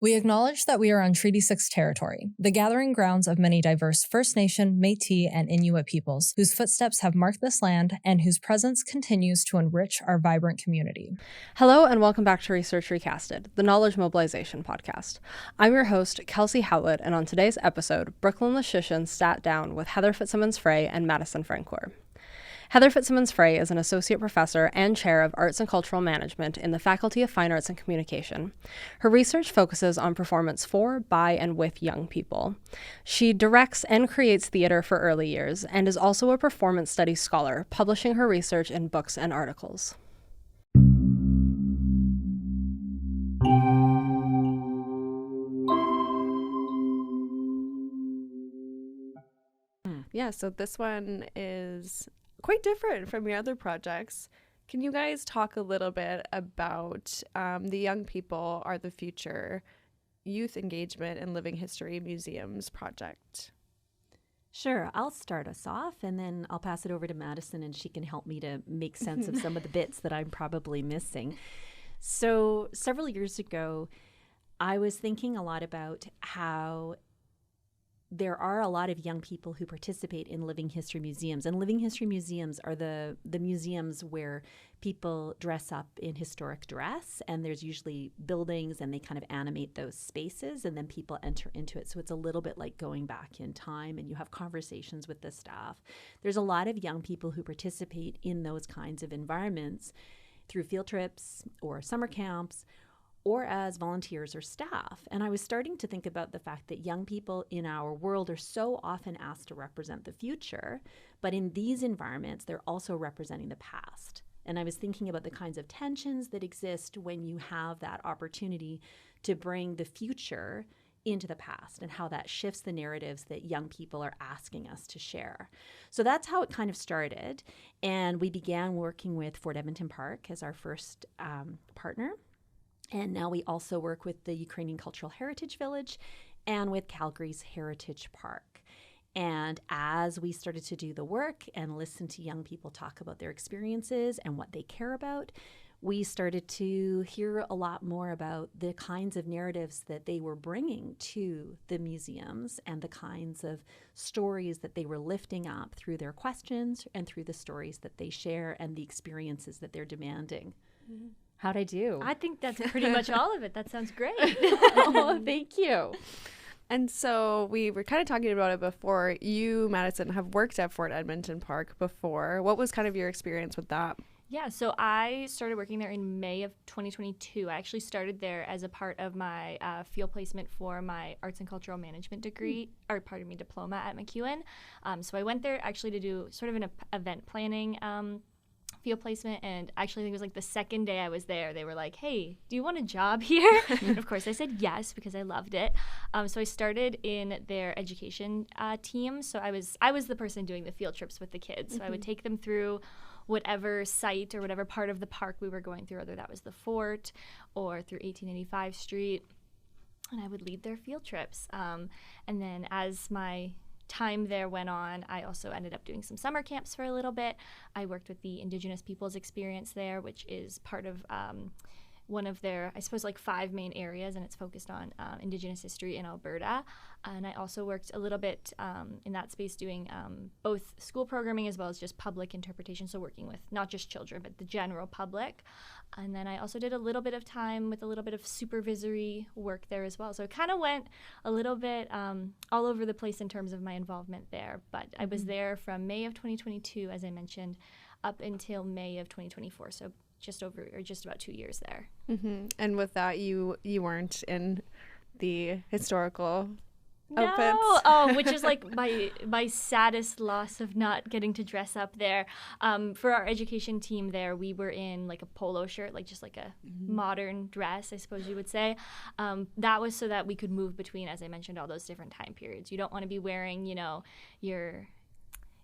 We acknowledge that we are on Treaty 6 territory, the gathering grounds of many diverse First Nation, Métis, and Inuit peoples, whose footsteps have marked this land and whose presence continues to enrich our vibrant community. Hello and welcome back to Research Recasted, the Knowledge Mobilization podcast. I'm your host, Kelsey Howlett, and on today's episode, Brooklyn Leschyshyn sat down with Heather Fitzsimmons Frey and Madison Francoeur. Heather Fitzsimmons Frey is an associate professor and chair of arts and cultural management in the Faculty of Fine Arts and Communication. Her research focuses on performance for, by, and with young people. She directs and creates theater for early years and is also a performance studies scholar, publishing her research in books and articles. Yeah, so this one is quite different from your other projects. Can you guys talk a little bit about the Young People Are the Future Youth Engagement and Living History Museums project? Sure, I'll start us off and then I'll pass it over to Madison and she can help me to make sense of some of the bits that I'm probably missing. So several years ago, I was thinking a lot about how there are a lot of young people who participate in living history museums. And living history museums are the museums where people dress up in historic dress, and there's usually buildings and they kind of animate those spaces and then people enter into it. So it's a little bit like going back in time and you have conversations with the staff. There's a lot of young people who participate in those kinds of environments through field trips or summer camps or as volunteers or staff. And I was starting to think about the fact that young people in our world are so often asked to represent the future, but in these environments, they're also representing the past. And I was thinking about the kinds of tensions that exist when you have that opportunity to bring the future into the past and how that shifts the narratives that young people are asking us to share. So that's how it kind of started. And we began working with Fort Edmonton Park as our first partner. And now we also work with the Ukrainian Cultural Heritage Village and with Calgary's Heritage Park. And as we started to do the work and listen to young people talk about their experiences and what they care about, we started to hear a lot more about the kinds of narratives that they were bringing to the museums and the kinds of stories that they were lifting up through their questions and through the stories that they share and the experiences that they're demanding. Mm-hmm. How'd I do? I think that's pretty much all of it. That sounds great. Oh, thank you. And so we were kind of talking about it before. You, Madison, have worked at Fort Edmonton Park before. What was kind of your experience with that? Yeah, so I started working there in May of 2022. I actually started there as a part of my field placement for my arts and cultural management degree, diploma at MacEwan. So I went there actually to do sort of an event planning field placement, and actually I think it was like the second day I was there, they were like, hey, do you want a job here? And of course I said yes because I loved it. So I started in their education team. So I was the person doing the field trips with the kids. So I would take them through whatever site or whatever part of the park we were going through, whether that was the fort or through 1885 Street, and I would lead their field trips. And then as my time there went on, I also ended up doing some summer camps for a little bit. I worked with the Indigenous Peoples Experience there, which is part of one of their, I suppose, like 5 main areas, and it's focused on Indigenous history in Alberta. And I also worked a little bit in that space doing both school programming as well as just public interpretation, so working with not just children, but the general public. And then I also did a little bit of time with a little bit of supervisory work there as well. So it kind of went a little bit all over the place in terms of my involvement there. But I was there from May of 2022, as I mentioned, up until May of 2024. So just about 2 years there. Mm-hmm. And with that, you weren't in the historical outfits? No, oh, which is like my saddest loss of not getting to dress up there. For our education team there, we were in like a polo shirt, like just like a modern dress, I suppose you would say. That was so that we could move between, as I mentioned, all those different time periods. You don't want to be wearing, your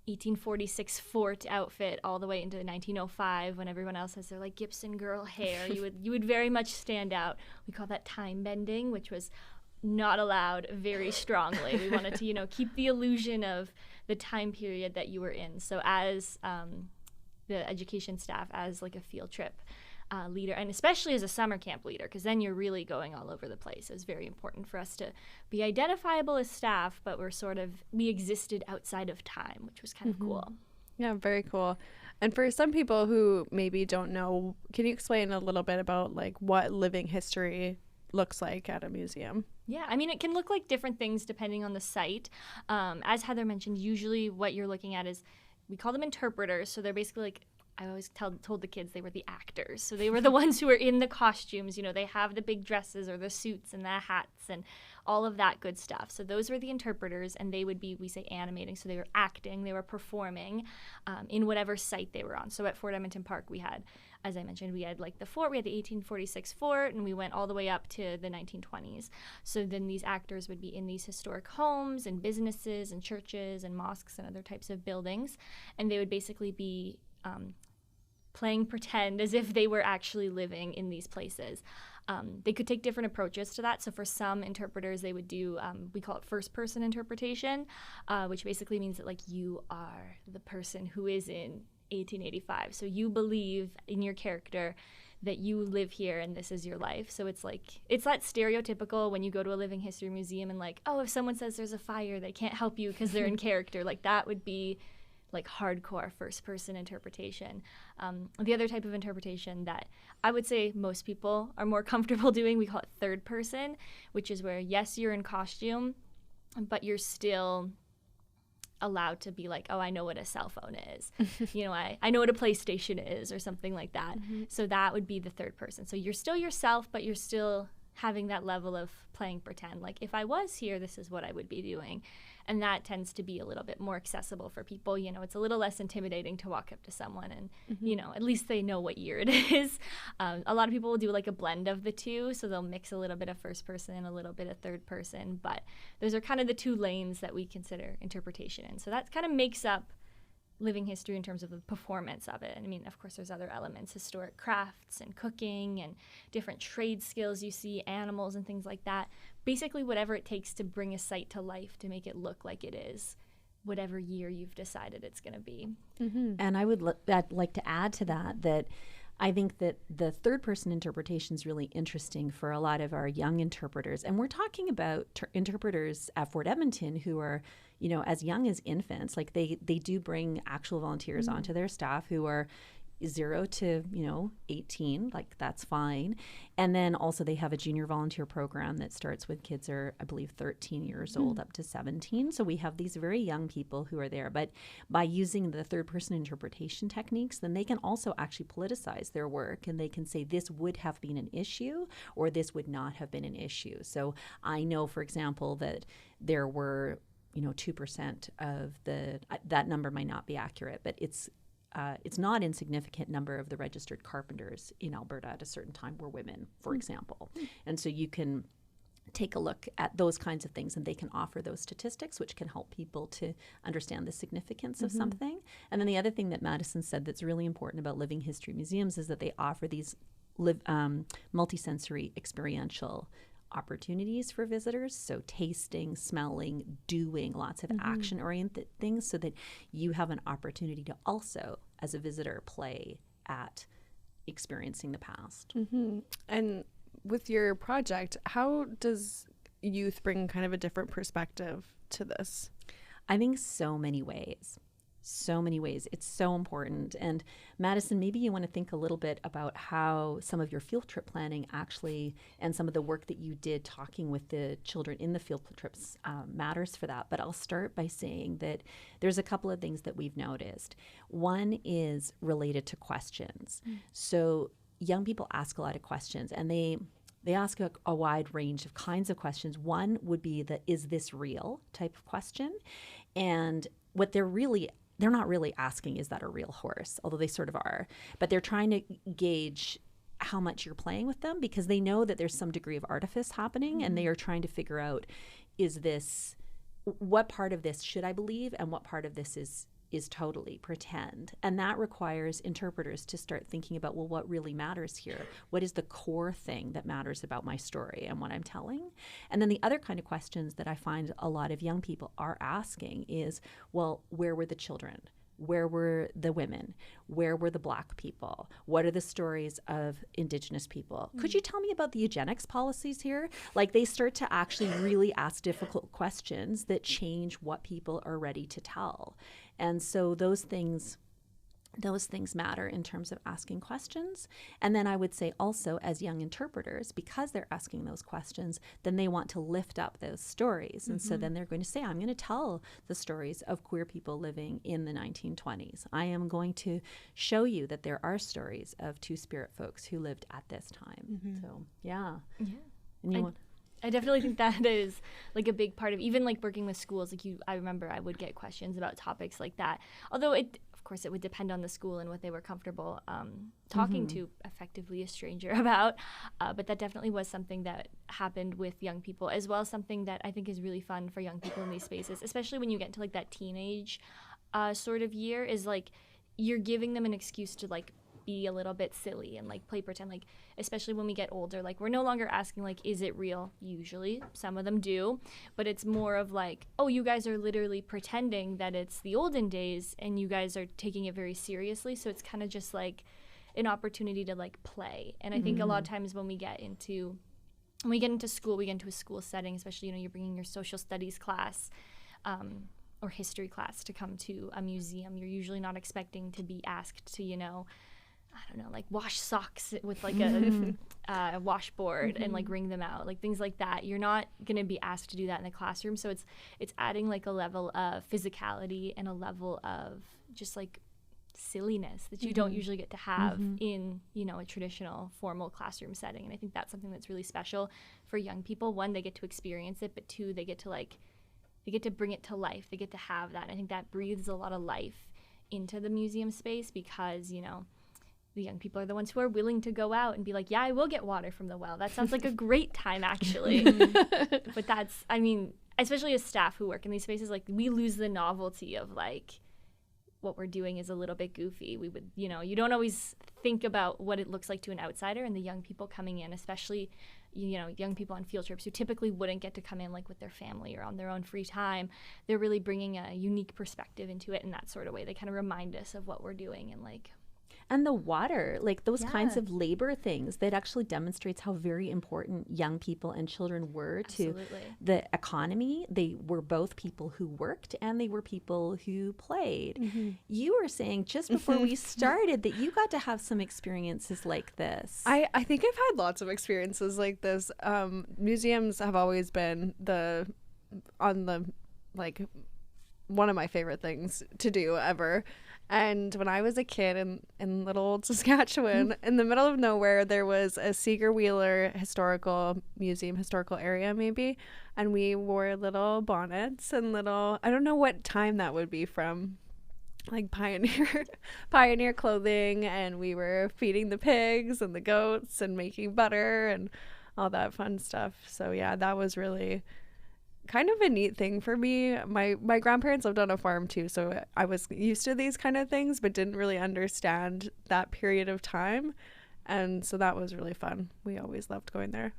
1846 fort outfit all the way into 1905 when everyone else has their like Gibson girl hair. You would very much stand out. We call that time bending, which was not allowed very strongly. We wanted to, keep the illusion of the time period that you were in. So as the education staff, as like a field trip leader, and especially as a summer camp leader, because then you're really going all over the place. It was very important for us to be identifiable as staff, but we existed outside of time, which was kind of cool. Yeah, very cool. And for some people who maybe don't know, can you explain a little bit about like what living history looks like at a museum? Yeah, I mean, it can look like different things depending on the site. As Heather mentioned, usually what you're looking at is, we call them interpreters. So they're basically like, I always told the kids they were the actors. So they were the ones who were in the costumes. You know, they have the big dresses or the suits and the hats and all of that good stuff. So those were the interpreters, and they would be, we say, animating. So they were acting, they were performing in whatever site they were on. So at Fort Edmonton Park, we had, as I mentioned, we had like the fort, we had the 1846 fort, and we went all the way up to the 1920s. So then these actors would be in these historic homes and businesses and churches and mosques and other types of buildings. And they would basically be playing pretend as if they were actually living in these places. They could take different approaches to that. So for some interpreters, they would do, we call it first-person interpretation, which basically means that like you are the person who is in 1885. So you believe in your character that you live here and this is your life. So it's like, it's that stereotypical when you go to a living history museum and like, oh, if someone says there's a fire, they can't help you because they're in character. Like that would be like hardcore first-person interpretation. The other type of interpretation that I would say most people are more comfortable doing, we call it third person, which is where, yes, you're in costume, but you're still allowed to be like, oh, I know what a cell phone is. You know, I know what a PlayStation is or something like that. So that would be the third person. So you're still yourself, but you're still having that level of playing pretend. Like if I was here, this is what I would be doing. And that tends to be a little bit more accessible for people. You know, it's a little less intimidating to walk up to someone and, you know, at least they know what year it is. A lot of people will do like a blend of the two. So they'll mix a little bit of first person and a little bit of third person. But those are kind of the two lanes that we consider interpretation in. So that kind of makes up living history in terms of the performance of it. I mean, of course, there's other elements, historic crafts and cooking and different trade skills you see, animals and things like that. Basically, whatever it takes to bring a site to life, to make it look like it is, whatever year you've decided it's going to be. And I'd like to add to that I think that the third-person interpretation is really interesting for a lot of our young interpreters. And we're talking about interpreters at Fort Edmonton who are, you know, as young as infants. Like they do bring actual volunteers onto their staff who are 0 to 18, like that's fine. And then also they have a junior volunteer program that starts with kids are, I believe, 13 years old up to 17. So we have these very young people who are there. But by using the third person interpretation techniques, then they can also actually politicize their work, and they can say this would have been an issue or this would not have been an issue. So I know, for example, that there were 2% of that number might not be accurate, but it's not insignificant number of the registered carpenters in Alberta at a certain time were women, for example. And so you can take a look at those kinds of things, and they can offer those statistics, which can help people to understand the significance of something. And then the other thing that Madison said that's really important about living history museums is that they offer these multisensory experiential opportunities for visitors, so tasting, smelling, doing lots of action-oriented things, so that you have an opportunity to also, as a visitor, play at experiencing the past. And with your project, how does youth bring kind of a different perspective to this? I think so many ways. It's so important. And Madison, maybe you want to think a little bit about how some of your field trip planning actually, and some of the work that you did talking with the children in the field trips matters for that. But I'll start by saying that there's a couple of things that we've noticed. One is related to questions. So young people ask a lot of questions, and they ask a wide range of kinds of questions. One would be the "is this real?" type of question. And what they're not really asking, is that a real horse? Although they sort of are. But they're trying to gauge how much you're playing with them, because they know that there's some degree of artifice happening, and they are trying to figure out, what part of this should I believe, and what part of this is totally pretend. And that requires interpreters to start thinking about, well, what really matters here? What is the core thing that matters about my story and what I'm telling? And then the other kind of questions that I find a lot of young people are asking is, well, where were the children? where were the women? Where were the Black people? What are the stories of Indigenous people? Could you tell me about the eugenics policies here? Like, they start to actually really ask difficult questions that change what people are ready to tell. And so those things matter in terms of asking questions. And then I would say also, as young interpreters, because they're asking those questions, then they want to lift up those stories. And so then they're going to say, I'm going to tell the stories of queer people living in the 1920s. I am going to show you that there are stories of Two-Spirit folks who lived at this time. So, yeah. And I definitely think that is like a big part of even like working with schools. Like I remember I would get questions about topics like that. Although of course, it would depend on the school and what they were comfortable talking to effectively a stranger about. But that definitely was something that happened with young people, as well as something that I think is really fun for young people in these spaces, especially when you get into like that teenage sort of year, is like you're giving them an excuse to like be a little bit silly and like play pretend, like especially when we get older, like we're no longer asking like, is it real? Usually some of them do, but it's more of like, oh, you guys are literally pretending that it's the olden days and you guys are taking it very seriously. So it's kind of just like an opportunity to like play. And I think a lot of times when we get into school, we get into a school setting, especially, you know, you're bringing your social studies class or history class to come to a museum. You're usually not expecting to be asked to, you know, I don't know, like wash socks with like a washboard and like wring them out, like things like that. You're not going to be asked to do that in the classroom. So it's adding like a level of physicality and a level of just like silliness that you don't usually get to have in, you know, a traditional formal classroom setting. And I think that's something that's really special for young people. One, they get to experience it, but two, they get to bring it to life. They get to have that. And I think that breathes a lot of life into the museum space because, you know, the young people are the ones who are willing to go out and be like, yeah, I will get water from the well. That sounds like a great time, actually. But that's, I mean, especially as staff who work in these spaces, like we lose the novelty of like what we're doing is a little bit goofy. We would, you know, you don't always think about what it looks like to an outsider, and the young people coming in, especially, you know, young people on field trips who typically wouldn't get to come in like with their family or on their own free time. They're really bringing a unique perspective into it in that sort of way. They kind of remind us of what we're doing and like. And the water, like those kinds of labor things, that actually demonstrates how very important young people and children were to the economy. They were both people who worked and they were people who played. You were saying just before we started that you got to have some experiences like this. I think I've had lots of experiences like this. Museums have always been one of my favorite things to do ever. And when I was a kid in little old Saskatchewan, in the middle of nowhere, there was a Seeger-Wheeler historical area maybe, and we wore little bonnets and little, I don't know what time that would be from, like pioneer clothing, and we were feeding the pigs and the goats and making butter and all that fun stuff. So yeah, that was really kind of a neat thing for me. My grandparents lived on a farm too, so I was used to these kind of things but didn't really understand that period of time, and so that was really fun. We always loved going there.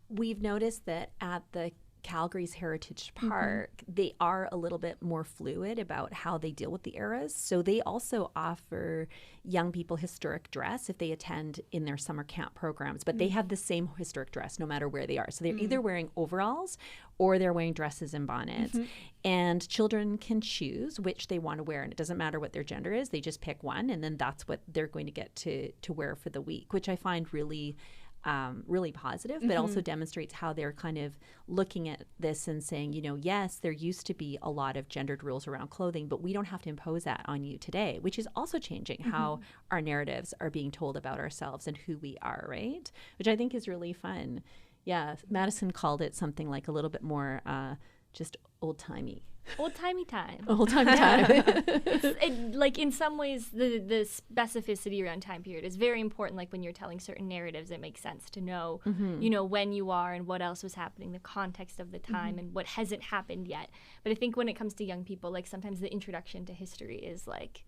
We've noticed that at the Calgary's Heritage Park, they are a little bit more fluid about how they deal with the eras. So they also offer young people historic dress if they attend in their summer camp programs, but they have the same historic dress no matter where they are. So they're either wearing overalls or they're wearing dresses and bonnets. And children can choose which they want to wear, and it doesn't matter what their gender is. They just pick one, and then that's what they're going to get to wear for the week, which I find really positive, but also demonstrates how they're kind of looking at this and saying, you know, yes, there used to be a lot of gendered rules around clothing, but we don't have to impose that on you today, which is also changing how our narratives are being told about ourselves and who we are, right? Which I think is really fun. Yeah, Madison called it something like a little bit more just old-timey. Old-timey time. Old-timey time. Like in some ways, the specificity around time period is very important. Like when you're telling certain narratives, it makes sense to know, you know, when you are and what else was happening, the context of the time and what hasn't happened yet. But I think when it comes to young people, like sometimes the introduction to history is like,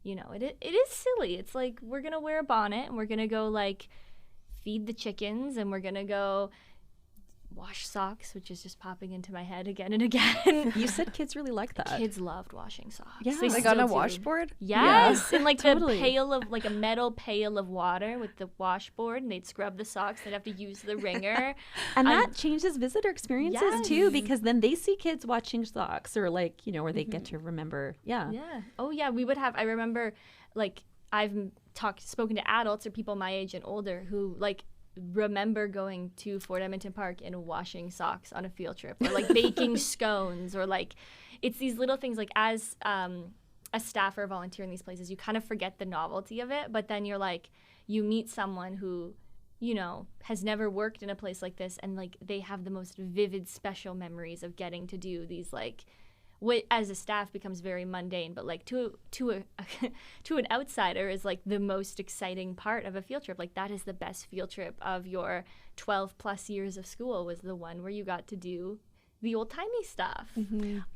you know, it is silly. It's like, we're going to wear a bonnet and we're going to go like feed the chickens and we're going to go wash socks, which is just popping into my head again and again. You said kids really like that. Kids loved washing socks. Yeah. They Like on still a do. washboard? Yes, and like Totally. the pail of like a metal pail of water with the washboard, and they'd scrub the socks. They'd have to use the wringer. And that changes visitor experiences too, because then they see kids watching socks, or like, you know, where they get to remember. Yeah. Yeah. Oh yeah, we would have. I remember, like I've spoken to adults or people my age and older who like remember going to Fort Edmonton Park and washing socks on a field trip, or like baking scones, or like it's these little things. Like as a staff or volunteer in these places, you kind of forget the novelty of it, but then you're like, you meet someone who, you know, has never worked in a place like this, and like they have the most vivid, special memories of getting to do these like, what as a staff becomes very mundane, but like to an outsider is like the most exciting part of a field trip. Like that is the best field trip of your 12 plus years of school, was the one where you got to do the old timey stuff.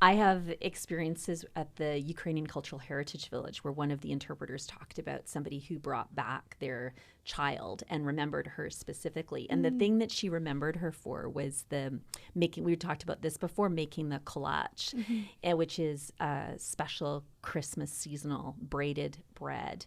I have experiences at the Ukrainian Cultural Heritage Village where one of the interpreters talked about somebody who brought back their child and remembered her specifically. And the thing that she remembered her for was the making, we talked about this before, making the collage, which is a special Christmas seasonal braided bread.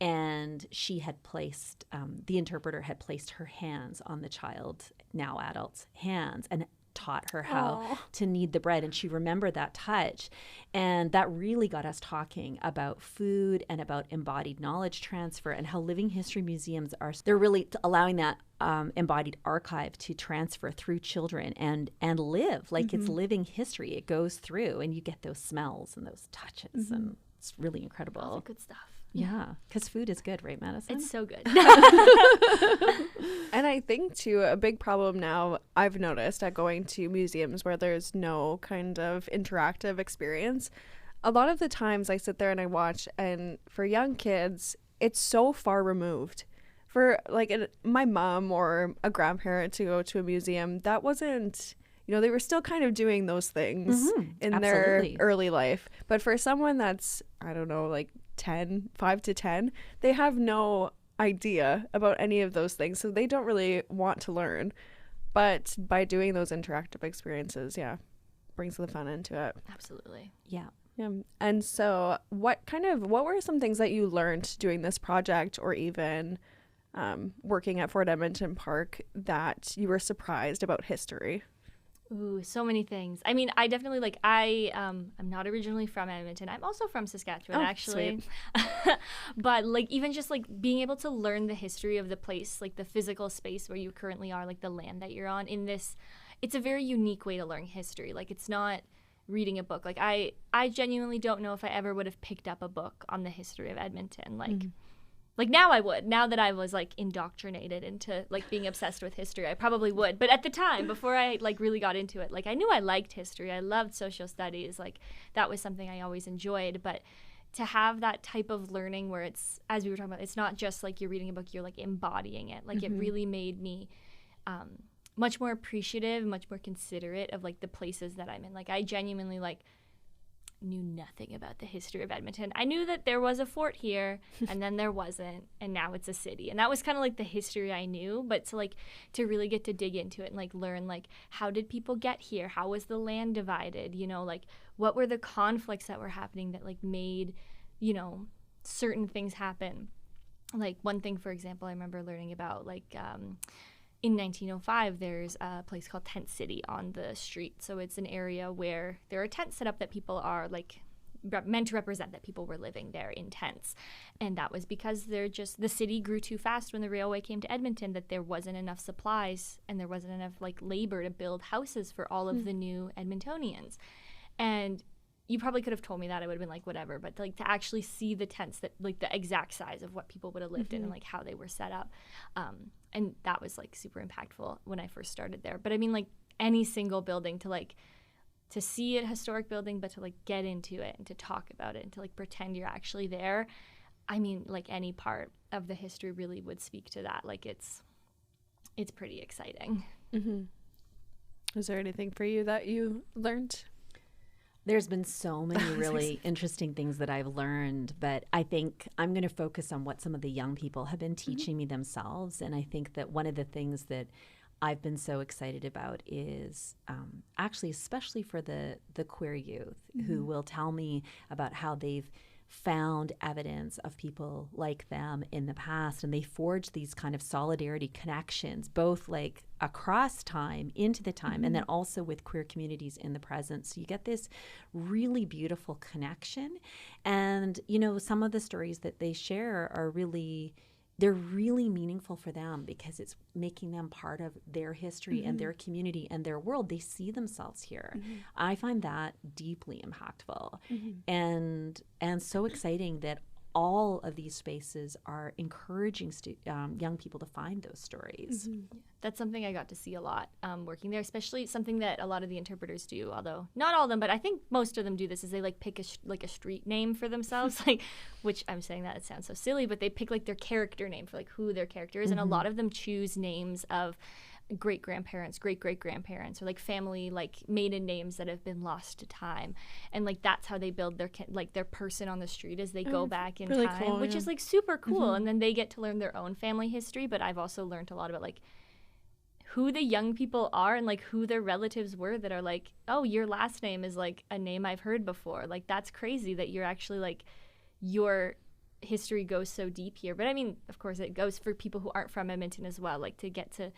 And she had placed, the interpreter had placed her hands on the child, now adult's hands, and taught her how to knead the bread, and she remembered that touch. And that really got us talking about food and about embodied knowledge transfer, and how living history museums they're really allowing that embodied archive to transfer through children and live like it's living history. It goes through, and you get those smells and those touches, and it's really incredible. All the good stuff. Yeah, because food is good, right, Madison? It's so good. And I think, too, a big problem now I've noticed at going to museums where there's no kind of interactive experience, a lot of the times I sit there and I watch, and for young kids, it's so far removed. For like my mom or a grandparent to go to a museum, that wasn't, you know, they were still kind of doing those things in their early life. But for someone that's, I don't know, like 5 to 10, they have no idea about any of those things, so they don't really want to learn. But by doing those interactive experiences, brings the fun into it. Absolutely. Yeah. And so what were some things that you learned doing this project, or even working at Fort Edmonton Park, that you were surprised about history? Ooh, so many things. I mean, I definitely I'm not originally from Edmonton. I'm also from Saskatchewan, actually. But like even just like being able to learn the history of the place, like the physical space where you currently are, like the land that you're on in this, it's a very unique way to learn history. Like it's not reading a book. Like I genuinely don't know if I ever would have picked up a book on the history of Edmonton. Like now I would. Now that I was like indoctrinated into like being obsessed with history, I probably would. But at the time, before I like really got into it, like I knew I liked history. I loved social studies. Like that was something I always enjoyed. But to have that type of learning where it's, as we were talking about, it's not just like you're reading a book, you're like embodying it. Like it really made me much more appreciative, much more considerate of like the places that I'm in. Like I genuinely like knew nothing about the history of Edmonton. I knew that there was a fort here, and then there wasn't, and now it's a city. And that was kind of like the history I knew, but to really get to dig into it and like learn like how did people get here? How was the land divided? You know, like what were the conflicts that were happening that like made, you know, certain things happen. Like one thing, for example, I remember learning about like in 1905, there's a place called Tent City on the street. So it's an area where there are tents set up that people are like meant to represent that people were living there in tents. And that was because the city grew too fast when the railway came to Edmonton, that there wasn't enough supplies and there wasn't enough like labor to build houses for all of the new Edmontonians. And you probably could have told me that, I would have been like, whatever. But like to actually see the tents, that like the exact size of what people would have lived in and like how they were set up. And that was like super impactful when I first started there. But I mean, like any single building, to see a historic building, but to like get into it and to talk about it and to like pretend you're actually there. I mean, like any part of the history really would speak to that. Like it's pretty exciting. Is there anything for you that you learned? There's been so many really interesting things that I've learned, but I think I'm going to focus on what some of the young people have been teaching me themselves. And I think that one of the things that I've been so excited about is actually, especially for the queer youth who will tell me about how they've found evidence of people like them in the past, and they forge these kind of solidarity connections, both like across time into the time and then also with queer communities in the present. So you get this really beautiful connection. And, you know, some of the stories that they share are really, they're really meaningful for them because it's making them part of their history and their community and their world. They see themselves here. I find that deeply impactful and so exciting that all of these spaces are encouraging young people to find those stories. That's something I got to see a lot working there, especially something that a lot of the interpreters do, although not all of them, but I think most of them do this, is they like pick a street name for themselves, like, which I'm saying that it sounds so silly, but they pick like their character name for like who their character is, and a lot of them choose names of great-grandparents, great-great-grandparents, or like family, like maiden names that have been lost to time, and like that's how they build their person on the street as they go back in really time, cool, which yeah. is like super cool. And then they get to learn their own family history, but I've also learned a lot about like who the young people are and like who their relatives were that are like, oh, your last name is like a name I've heard before. Like that's crazy that you're actually like your history goes so deep here. But I mean, of course it goes for people who aren't from Edmonton as well, like to get to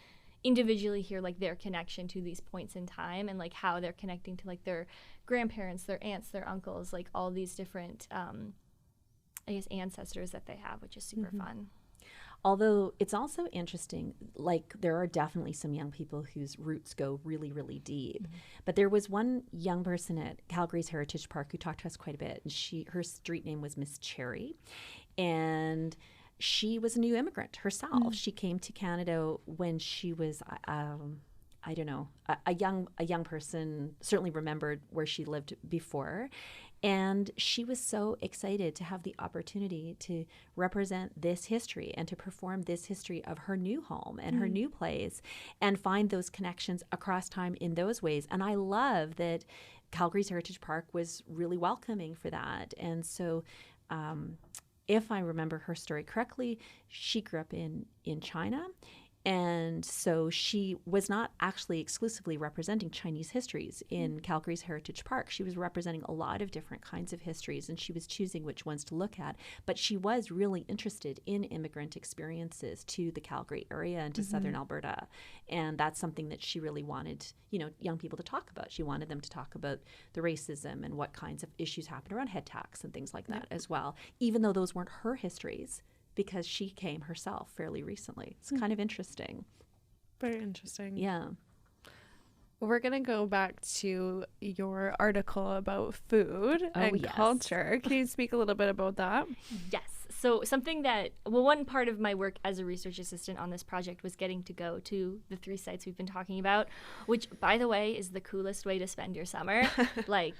individually hear like their connection to these points in time and like how they're connecting to like their grandparents, their aunts, their uncles, like all these different I guess ancestors that they have, which is super fun. Although it's also interesting, like there are definitely some young people whose roots go really, really deep. But there was one young person at Calgary's Heritage Park who talked to us quite a bit, and her street name was Miss Cherry, and she was a new immigrant herself. She came to Canada when she was, I don't know, a young person, certainly remembered where she lived before. And she was so excited to have the opportunity to represent this history and to perform this history of her new home and her new place and find those connections across time in those ways. And I love that Calgary's Heritage Park was really welcoming for that. And so if I remember her story correctly, she grew up in China. And so she was not actually exclusively representing Chinese histories in Calgary's Heritage Park. She was representing a lot of different kinds of histories, and she was choosing which ones to look at. But she was really interested in immigrant experiences to the Calgary area and to southern Alberta. And that's something that she really wanted, you know, young people to talk about. She wanted them to talk about the racism and what kinds of issues happened around head tax and things like that as well, even though those weren't her histories, because she came herself fairly recently. It's kind of interesting. Very interesting. Yeah. We're going to go back to your article about food and culture. Can you speak a little bit about that? Yes. So something that, well, one part of my work as a research assistant on this project was getting to go to the 3 sites we've been talking about, which, by the way, is the coolest way to spend your summer. Like,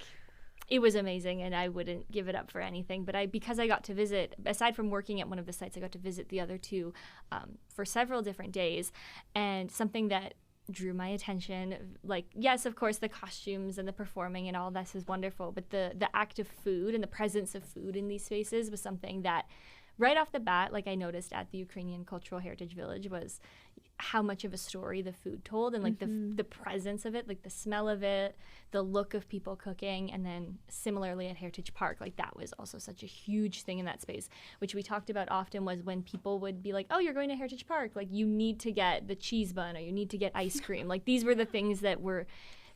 it was amazing, and I wouldn't give it up for anything. But because I got to visit, aside from working at one of the sites, I got to visit the other 2 for several different days. And something that drew my attention, like, yes, of course, the costumes and the performing and all this is wonderful, but the act of food and the presence of food in these spaces was something that right off the bat, like I noticed at the Ukrainian Cultural Heritage Village, was how much of a story the food told, and like the presence of it, like the smell of it, the look of people cooking. And then similarly at Heritage Park, like that was also such a huge thing in that space, which we talked about often, was when people would be like, oh, you're going to Heritage Park, like you need to get the cheese bun or you need to get ice cream. Like these were the things that were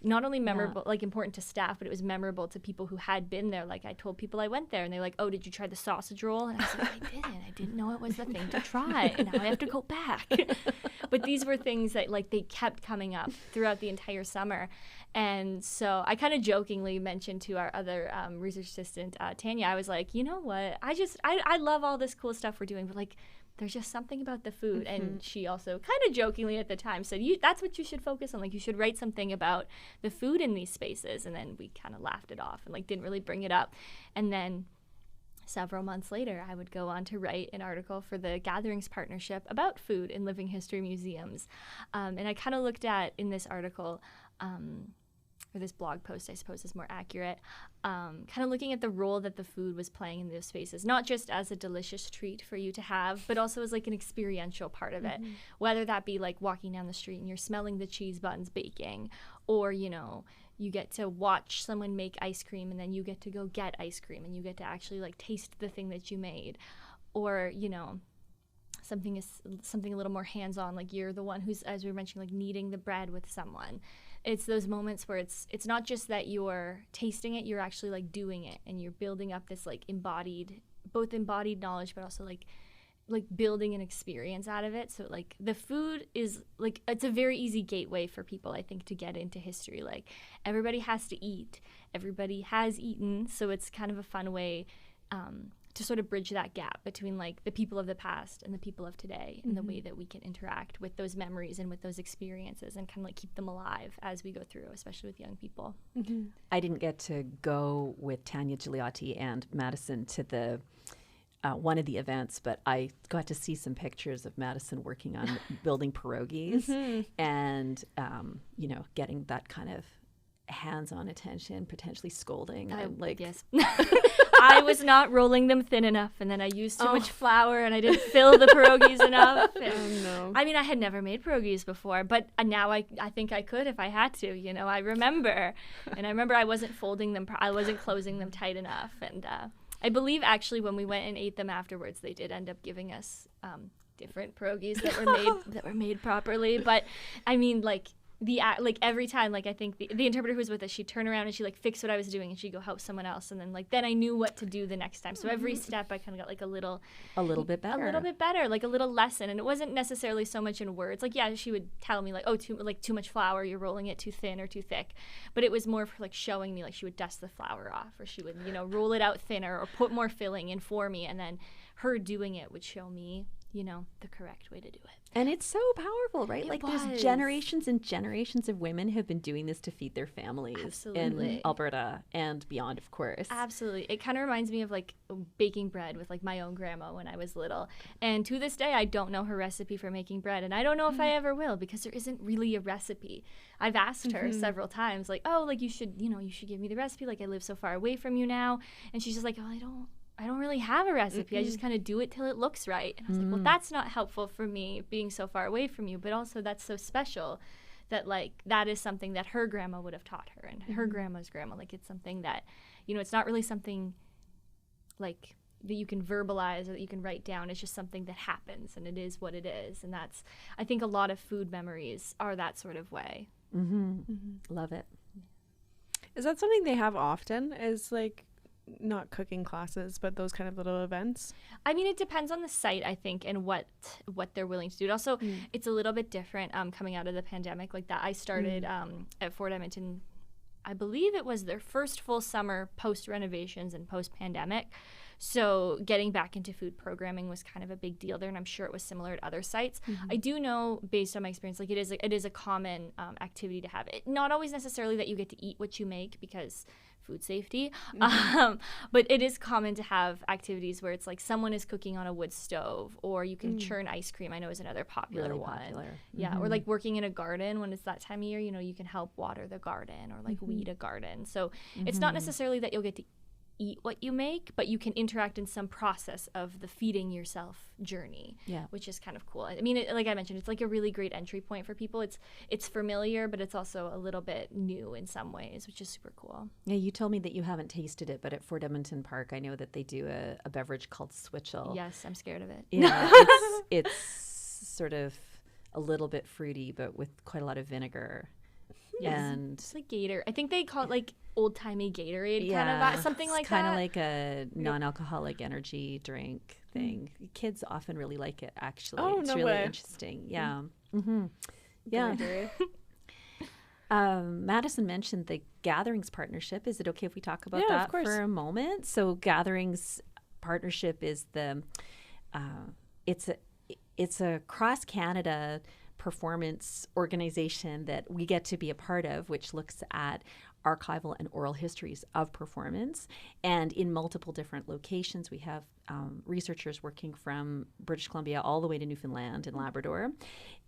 not only memorable, like important to staff, but it was memorable to people who had been there. Like I told people I went there, and they're like, oh, did you try the sausage roll? And I said, I didn't know it was the thing to try, and now I have to go back. But these were things that like they kept coming up throughout the entire summer. And so I kind of jokingly mentioned to our other research assistant, Tanya, I was like, you know what, I love all this cool stuff we're doing, but like there's just something about the food. And she also kind of jokingly at the time said, that's what you should focus on. Like you should write something about the food in these spaces. And then we kind of laughed it off and like didn't really bring it up. And then several months later, I would go on to write an article for the Gatherings Partnership about food in living history museums. And I kind of looked at in this article or this blog post, I suppose is more accurate, kind of looking at the role that the food was playing in those spaces, not just as a delicious treat for you to have, but also as like an experiential part of it, whether that be like walking down the street and you're smelling the cheese buns baking, or, you know, you get to watch someone make ice cream and then you get to go get ice cream and you get to actually like taste the thing that you made, or, you know, something a little more hands-on, like you're the one who's, as we were mentioning, like kneading the bread with someone. It's those moments where it's not just that you're tasting it, you're actually like doing it, and you're building up this like embodied knowledge, but also like building an experience out of it. So like the food is like, it's a very easy gateway for people, I think, to get into history. Like everybody has to eat, everybody has eaten, so it's kind of a fun way to sort of bridge that gap between like the people of the past and the people of today, and the way that we can interact with those memories and with those experiences and kind of like keep them alive as we go through, especially with young people. I didn't get to go with Tanya Gigliotti and Madison to the one of the events, but I got to see some pictures of Madison working on building pierogies and, you know, getting that kind of hands-on attention, potentially scolding. Yes. I was not rolling them thin enough, and then I used too much flour, and I didn't fill the pierogies enough. And, I mean, I had never made pierogies before, but now I think I could if I had to. You know, I remember I wasn't folding them, I wasn't closing them tight enough, and I believe actually when we went and ate them afterwards, they did end up giving us different pierogies that were made properly. But I mean, like every time, like I think the interpreter who was with us, she'd turn around and she'd like fix what I was doing and she'd go help someone else, and then I knew what to do the next time. So every step I kind of got like a little bit better, like a little lesson. And it wasn't necessarily so much in words. Like, yeah, she would tell me like, oh, too much flour, you're rolling it too thin or too thick. But it was more for like showing me, like she would dust the flour off, or she would, you know, roll it out thinner or put more filling in for me, and then her doing it would show me, you know, the correct way to do it. And it's so powerful, right? There's generations and generations of women who have been doing this to feed their families in Alberta and beyond, of course. Absolutely. It kind of reminds me of like baking bread with like my own grandma when I was little. And to this day, I don't know her recipe for making bread. And I don't know if I ever will, because there isn't really a recipe. I've asked her several times, like, oh, like you should give me the recipe. Like I live so far away from you now. And she's just like, oh, I don't really have a recipe. I just kind of do it till it looks right. And I was like, well, that's not helpful for me being so far away from you, but also that's so special that like that is something that her grandma would have taught her, and her grandma's grandma. Like it's something that, you know, it's not really something like that you can verbalize or that you can write down. It's just something that happens, and it is what it is. And that's, I think a lot of food memories are that sort of way. Love it. Is that something they have often? Is like, not cooking classes, but those kind of little events? I mean, it depends on the site, I think, and what they're willing to do. Also, it's a little bit different coming out of the pandemic like that. I started at Fort Edmonton, I believe it was their first full summer post-renovations and post-pandemic. So getting back into food programming was kind of a big deal there, and I'm sure it was similar at other sites. I do know, based on my experience, like it is a common activity to have. It, not always necessarily that you get to eat what you make, because food safety, but it is common to have activities where it's like someone is cooking on a wood stove, or you can churn ice cream, I know is another popular one. Yeah, or like working in a garden when it's that time of year, you know, you can help water the garden or like weed a garden. So it's not necessarily that you'll get to eat what you make, but you can interact in some process of the feeding yourself journey, which is kind of cool. I mean, like I mentioned, it's like a really great entry point for people. It's familiar, but it's also a little bit new in some ways, which is super cool. Yeah, you told me that you haven't tasted it, but at Fort Edmonton Park, I know that they do a beverage called Switchel. Yes, I'm scared of it. Yeah, it's sort of a little bit fruity, but with quite a lot of vinegar. And it's like Gator. I think they call it like old-timey Gatorade, kind of something like that. Kind of like a non-alcoholic energy drink thing. Kids often really like it, actually. It's really interesting. Yeah. Yeah. Madison mentioned the Gatherings partnership. Is it okay if we talk about that for a moment? So Gatherings partnership is it's a cross-Canada performance organization that we get to be a part of, which looks at archival and oral histories of performance. And in multiple different locations, we have researchers working from British Columbia all the way to Newfoundland and Labrador.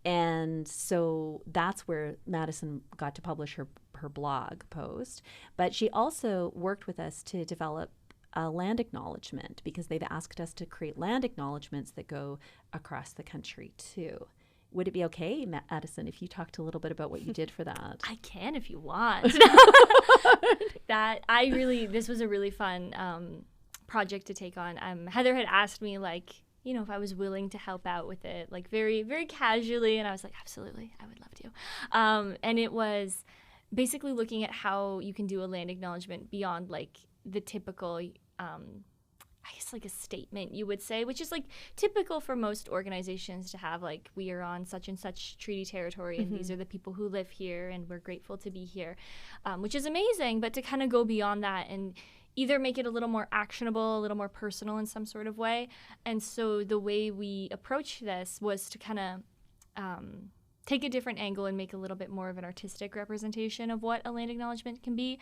And so that's where Madison got to publish her her blog post. But she also worked with us to develop a land acknowledgement, because they've asked us to create land acknowledgements that go across the country too. Would it be okay, Madison, if you talked a little bit about what you did for that? I can if you want. This was a really fun project to take on. Heather had asked me, like, you know, if I was willing to help out with it, like very, very casually. And I was like, absolutely, I would love to. And it was basically looking at how you can do a land acknowledgement beyond like the typical, I guess like a statement you would say, which is like typical for most organizations to have, like, we are on such and such treaty territory and these are the people who live here and we're grateful to be here, which is amazing. But to kind of go beyond that and either make it a little more actionable, a little more personal in some sort of way. And so the way we approached this was to kind of take a different angle and make a little bit more of an artistic representation of what a land acknowledgement can be.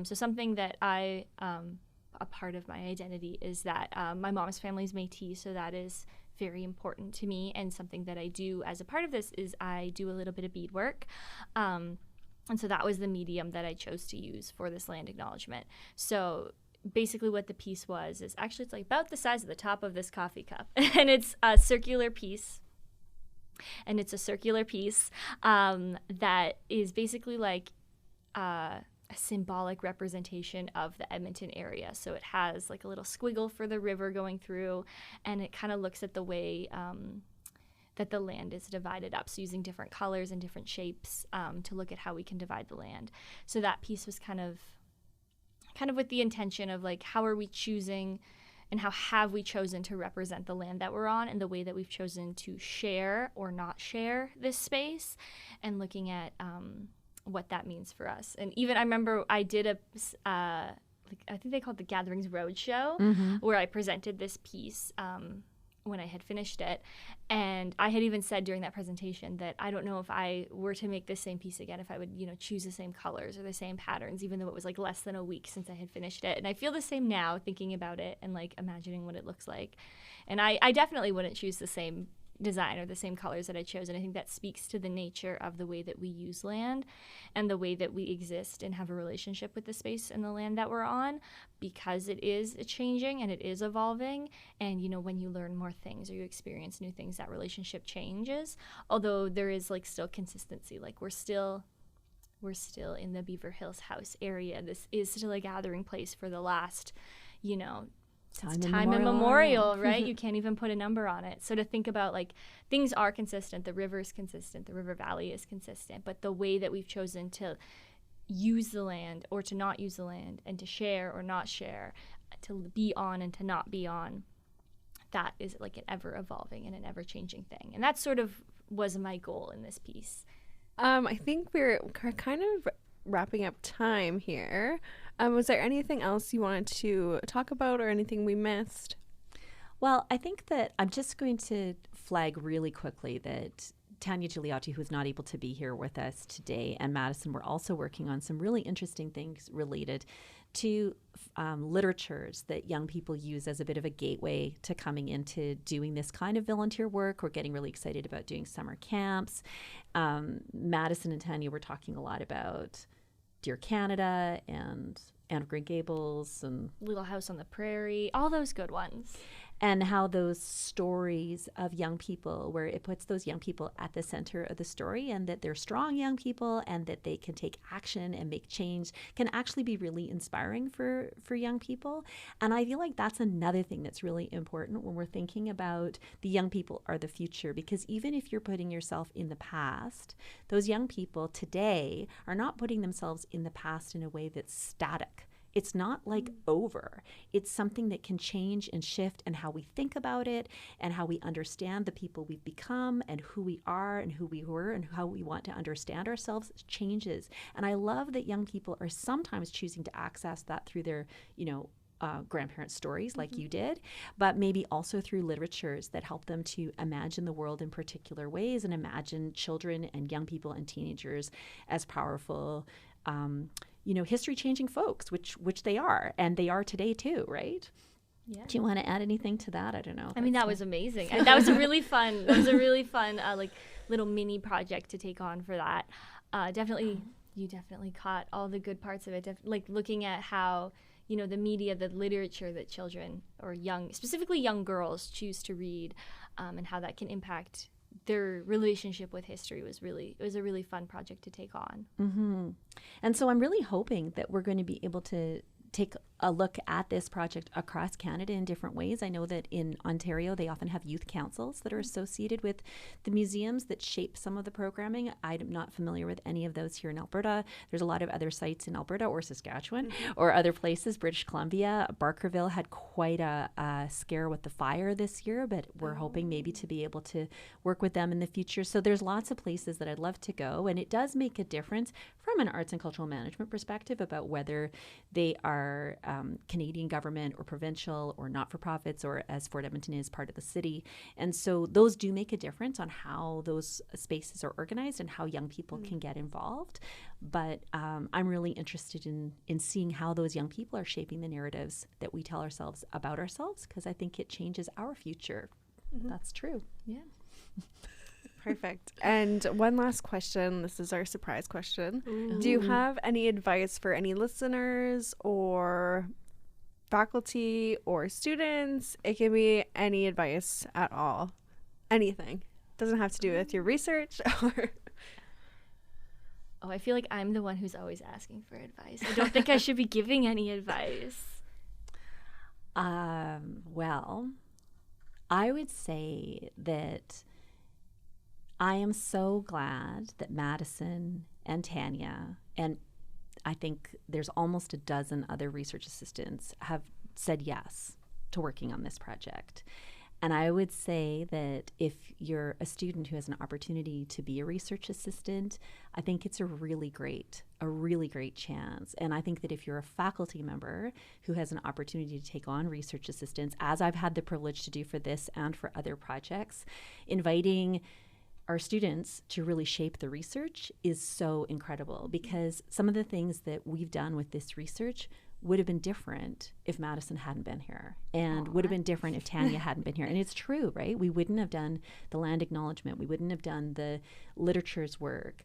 So something that a part of my identity is that my mom's family is Métis, so that is very important to me. And something that I do as a part of this is I do a little bit of beadwork. And so that was the medium that I chose to use for this land acknowledgement. So basically what the piece was is actually it's like about the size of the top of this coffee cup. And it's a circular piece. And it's a circular piece that is basically like a symbolic representation of the Edmonton area. So it has like a little squiggle for the river going through, and it kind of looks at the way that the land is divided up. So using different colors and different shapes to look at how we can divide the land. So that piece was kind of with the intention of like, how are we choosing and how have we chosen to represent the land that we're on and the way that we've chosen to share or not share this space, and looking at what that means for us. And even I remember I did I think they called the Gatherings Roadshow, where I presented this piece when I had finished it. And I had even said during that presentation that I don't know if I were to make this same piece again, if I would, choose the same colors or the same patterns, even though it was like less than a week since I had finished it. And I feel the same now thinking about it and like imagining what it looks like. And I definitely wouldn't choose the same design or the same colors that I chose. And I think that speaks to the nature of the way that we use land and the way that we exist and have a relationship with the space and the land that we're on, because it is changing and it is evolving. And, when you learn more things or you experience new things, that relationship changes. Although there is like still consistency, like we're still in the Beaver Hills House area. This is still a gathering place for the last, time immemorial, right? You can't even put a number on it. So to think about like things are consistent, the river is consistent, the river valley is consistent, but the way that we've chosen to use the land or to not use the land, and to share or not share, to be on and to not be on, that is like an ever evolving and an ever changing thing. And that sort of was my goal in this piece. I think we're kind of wrapping up time here. Was there anything else you wanted to talk about or anything we missed? Well, I think that I'm just going to flag really quickly that Tanya Gigliotti, who's not able to be here with us today, and Madison were also working on some really interesting things related to literatures that young people use as a bit of a gateway to coming into doing this kind of volunteer work. We're getting really excited about doing summer camps. Madison and Tanya were talking a lot about Dear Canada and Anne of Green Gables and Little House on the Prairie, all those good ones. And how those stories of young people, where it puts those young people at the center of the story, and that they're strong young people and that they can take action and make change, can actually be really inspiring for young people. And I feel like that's another thing that's really important when we're thinking about the young people are the future, because even if you're putting yourself in the past, those young people today are not putting themselves in the past in a way that's static. It's not like over. It's something that can change and shift, and how we think about it and how we understand the people we've become and who we are and who we were and how we want to understand ourselves changes. And I love that young people are sometimes choosing to access that through their, grandparent stories like you did, but maybe also through literatures that help them to imagine the world in particular ways and imagine children and young people and teenagers as powerful, history-changing folks, which they are, and they are today too, right? Yeah. Do you want to add anything to that? I don't know. I mean, that was amazing. And that was a really fun, like little mini project to take on for that. Definitely You definitely caught all the good parts of it. Like looking at how, you know, the media, the literature that children or specifically young girls choose to read, and how that can impact their relationship with history it was a really fun project to take on. Mm-hmm. And so I'm really hoping that we're going to be able to take a look at this project across Canada in different ways. I know that in Ontario, they often have youth councils that are associated with the museums that shape some of the programming. I'm not familiar with any of those here in Alberta. There's a lot of other sites in Alberta or Saskatchewan or other places. British Columbia, Barkerville had quite a scare with the fire this year, but we're hoping maybe to be able to work with them in the future. So there's lots of places that I'd love to go, and it does make a difference from an arts and cultural management perspective about whether they are Canadian government or provincial or not-for-profits, or as Fort Edmonton is part of the city. And so those do make a difference on how those spaces are organized and how young people can get involved. But I'm really interested in seeing how those young people are shaping the narratives that we tell ourselves about ourselves, because I think it changes our future. That's true. Yeah. Perfect. And one last question. This is our surprise question. Ooh. Do you have any advice for any listeners or faculty or students? It can be any advice at all. Anything. Doesn't have to do with your research or... Oh, I feel like I'm the one who's always asking for advice. I don't think I should be giving any advice. Well, I would say that I am so glad that Madison and Tanya, and I think there's almost a dozen other research assistants, have said yes to working on this project. And I would say that if you're a student who has an opportunity to be a research assistant, I think it's a really great chance. And I think that if you're a faculty member who has an opportunity to take on research assistants, as I've had the privilege to do for this and for other projects, inviting our students to really shape the research is so incredible, because some of the things that we've done with this research would have been different if Madison hadn't been here, and would have been different if Tanya hadn't been here. And it's true, right? We wouldn't have done the land acknowledgement. We wouldn't have done the literature's work.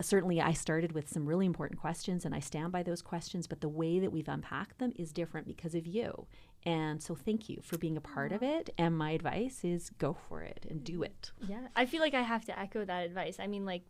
Certainly, I started with some really important questions, and I stand by those questions, but the way that we've unpacked them is different because of you. And so thank you for being a part of it. And my advice is go for it and do it. Yeah, I feel like I have to echo that advice. I mean, like,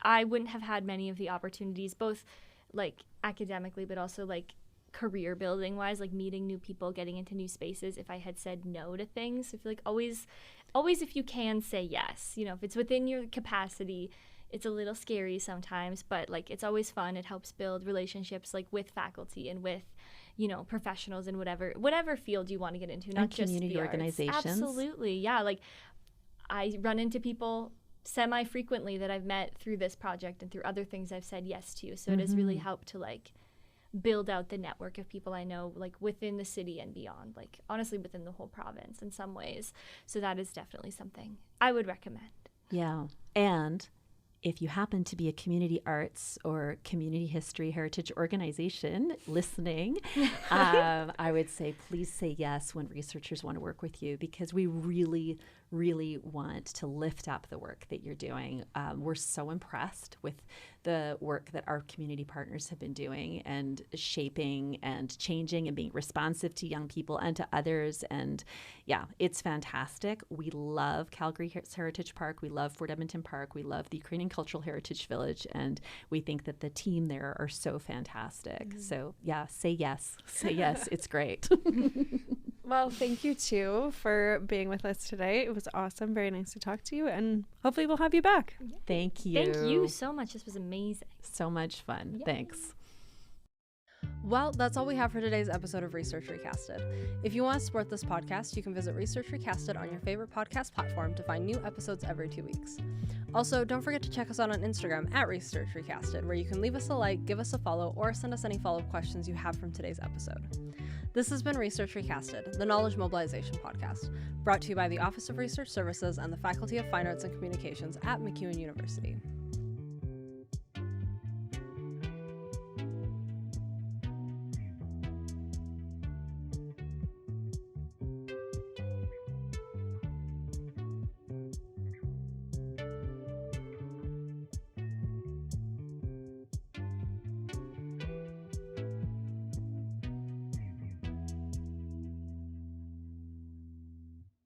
I wouldn't have had many of the opportunities, both like academically, but also like career building wise, like meeting new people, getting into new spaces, if I had said no to things. I feel like always if you can, say yes. You know, if it's within your capacity. It's a little scary sometimes, but like it's always fun. It helps build relationships like with faculty and with, you know, professionals in whatever field you want to get into, not just community the arts. Organizations. Absolutely, yeah. Like I run into people semi-frequently that I've met through this project and through other things I've said yes to. So it has really helped to like build out the network of people I know, like within the city and beyond, like honestly within the whole province in some ways. So that is definitely something I would recommend. Yeah. And if you happen to be a community arts or community history heritage organization listening, I would say please say yes when researchers want to work with you, because we really want to lift up the work that you're doing. We're so impressed with the work that our community partners have been doing and shaping and changing and being responsive to young people and to others. And yeah, it's fantastic. We love Calgary Heritage Park. We love Fort Edmonton Park. We love the Ukrainian Cultural Heritage Village. And we think that the team there are so fantastic. So yeah, say yes. Say yes. It's great. Well, thank you too for being with us today. It was awesome. Very nice to talk to you, and hopefully we'll have you back. Yeah. Thank you. Thank you so much. This was amazing. So much fun. Yay. Thanks. Well, that's all we have for today's episode of Research Recasted. If you want to support this podcast, you can visit Research Recasted on your favorite podcast platform to find new episodes every 2 weeks. Also, don't forget to check us out on Instagram at Research Recasted, where you can leave us a like, give us a follow, or send us any follow-up questions you have from today's episode. This has been Research Recasted, the Knowledge Mobilization Podcast, brought to you by the Office of Research Services and the Faculty of Fine Arts and Communications at MacEwan University.